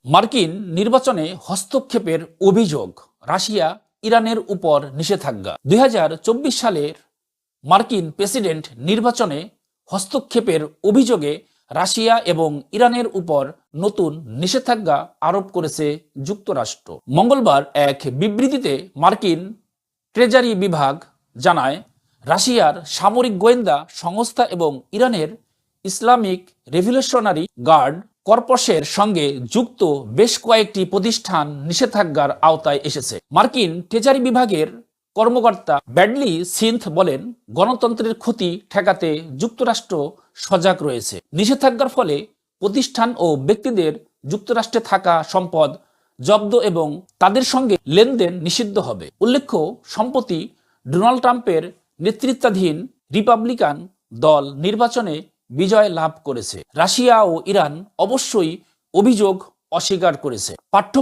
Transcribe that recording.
মার্কিন নির্বাচনে হস্তক্ষেপের অভিযোগ, রাশিয়া ইরানের উপর নিষেধাজ্ঞা। 2024 সালের মার্কিন প্রেসিডেন্ট নির্বাচনে হস্তক্ষেপের অভিযোগে রাশিয়া এবং ইরানের উপর নতুন নিষেধাজ্ঞা আরোপ করেছে যুক্তরাষ্ট্র। মঙ্গলবার এক বিবৃতিতে মার্কিন ট্রেজারি বিভাগ জানায়, রাশিয়ার সামরিক গোয়েন্দা সংস্থা এবং ইরানের ইসলামিক রেভলিউশনারি গার্ড কর্পসের সঙ্গে যুক্ত বেশ কয়েকটি প্রতিষ্ঠান নিষেধাজ্ঞার আওতায় এসেছে। মার্কিন ট্রেজারি বিভাগের কর্মকর্তা ব্র্যাডলি সিন্থ বলেন, গণতন্ত্রের ক্ষতি ঠেকাতে যুক্তরাষ্ট্র সজাগ রয়েছে। নিষেধাজ্ঞার ফলে প্রতিষ্ঠান ও ব্যক্তিদের যুক্তরাষ্ট্রে থাকা সম্পদ জব্দ এবং তাদের সঙ্গে লেনদেন নিষিদ্ধ হবে। উল্লেখ্য, সম্প্রতি ডোনাল্ড ট্রাম্পের নেতৃত্বাধীন রিপাবলিকান দল নির্বাচনে বিজয় লাভ করেছে। রাশিয়া ও ইরান অবশ্যই অভিযোগ অস্বীকার করেছে।